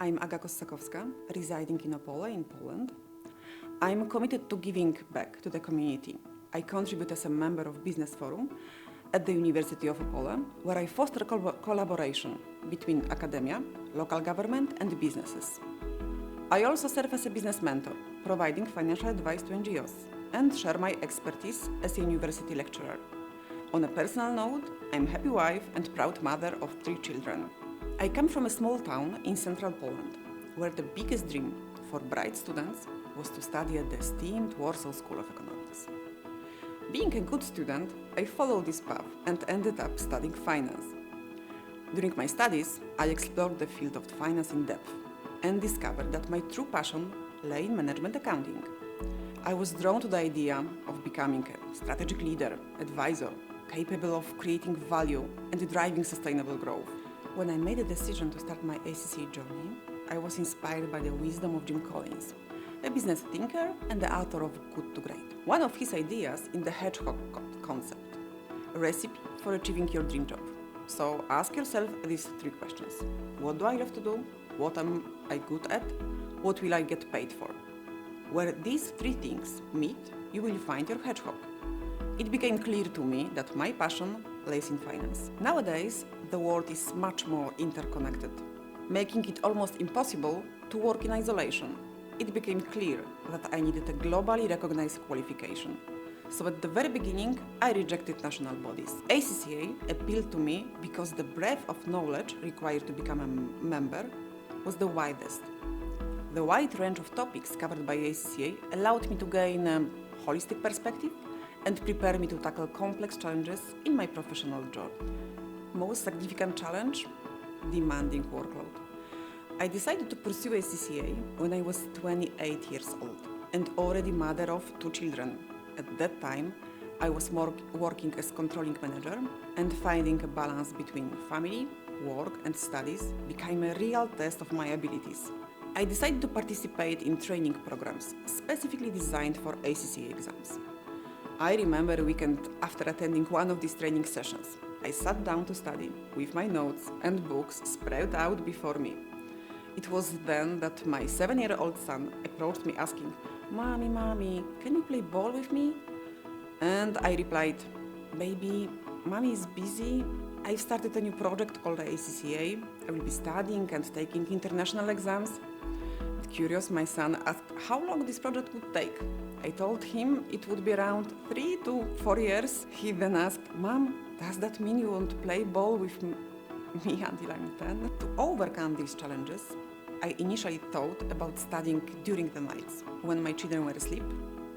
I'm Aga Kosakowska, residing in Opole in Poland. I'm committed to giving back to the community. I contribute as a member of Business Forum at the University of Opole, where I foster collaboration between academia, local government and businesses. I also serve as a business mentor, providing financial advice to NGOs, and share my expertise as a university lecturer. On a personal note, I'm a happy wife and proud mother of 3 children. I come from a small town in central Poland, where the biggest dream for bright students was to study at the esteemed Warsaw School of Economics. Being a good student, I followed this path and ended up studying finance. During my studies, I explored the field of finance in depth and discovered that my true passion lay in management accounting. I was drawn to the idea of becoming a strategic leader, advisor, capable of creating value and driving sustainable growth. When I made a decision to start my ACCA journey, I was inspired by the wisdom of Jim Collins, a business thinker and the author of Good to Great. One of his ideas in the hedgehog concept, a recipe for achieving your dream job. So ask yourself these 3 questions. What do I love to do? What am I good at? What will I get paid for? Where these 3 things meet, you will find your hedgehog. It became clear to me that my passion lays in finance. Nowadays, the world is much more interconnected, making it almost impossible to work in isolation. It became clear that I needed a globally recognized qualification. So at the very beginning, I rejected national bodies. ACCA appealed to me because the breadth of knowledge required to become a member was the widest. The wide range of topics covered by ACCA allowed me to gain a holistic perspective and prepare me to tackle complex challenges in my professional job. Most significant challenge? Demanding workload. I decided to pursue ACCA when I was 28 years old and already mother of 2 children. At that time, I was working as controlling manager, and finding a balance between family, work and studies became a real test of my abilities. I decided to participate in training programs specifically designed for ACCA exams. I remember a weekend after attending one of these training sessions. I sat down to study with my notes and books spread out before me. It was then that my 7-year-old son approached me asking, Mommy, can you play ball with me? And I replied, Baby, Mommy is busy. I've started a new project called ACCA. I will be studying and taking international exams. Curious, my son asked how long this project would take. I told him it would be around 3 to 4 years. He then asked, Mom, does that mean you won't play ball with me until I'm 10? To overcome these challenges, I initially thought about studying during the nights when my children were asleep,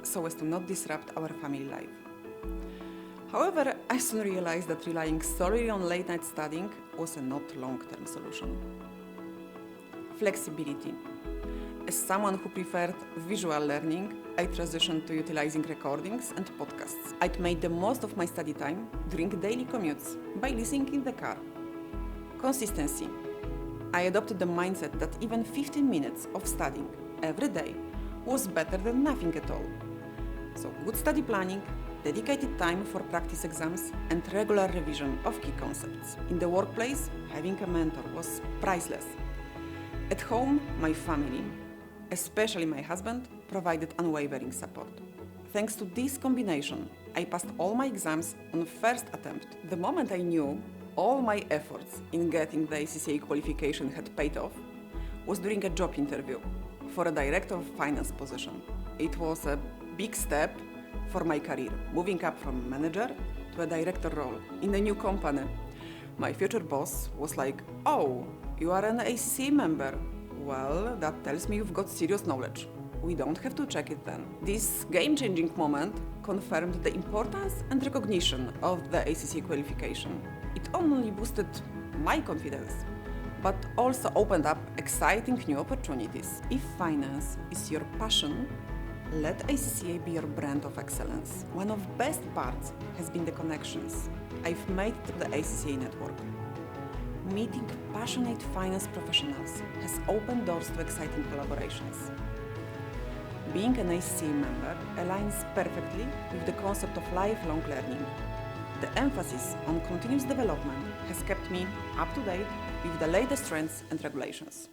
so as to not disrupt our family life. However, I soon realized that relying solely on late night studying was a not long-term solution. Flexibility. As someone who preferred visual learning, I transitioned to utilizing recordings and podcasts. I'd made the most of my study time during daily commutes by listening in the car. Consistency. I adopted the mindset that even 15 minutes of studying every day was better than nothing at all. So good study planning, dedicated time for practice exams, and regular revision of key concepts. In the workplace, having a mentor was priceless. At home, my family, especially my husband, provided unwavering support. Thanks to this combination, I passed all my exams on first attempt. The moment I knew all my efforts in getting the ACCA qualification had paid off was during a job interview for a director of finance position. It was a big step for my career, moving up from manager to a director role in a new company. My future boss was like, "Oh, you are an ACCA member. Well, that tells me you've got serious knowledge. We don't have to check it then." This game-changing moment confirmed the importance and recognition of the ACCA qualification. It only boosted my confidence, but also opened up exciting new opportunities. If finance is your passion, let ACCA be your brand of excellence. One of the best parts has been the connections I've made through the ACCA network. Meeting passionate finance professionals has opened doors to exciting collaborations. Being an ACCA member aligns perfectly with the concept of lifelong learning. The emphasis on continuous development has kept me up to date with the latest trends and regulations.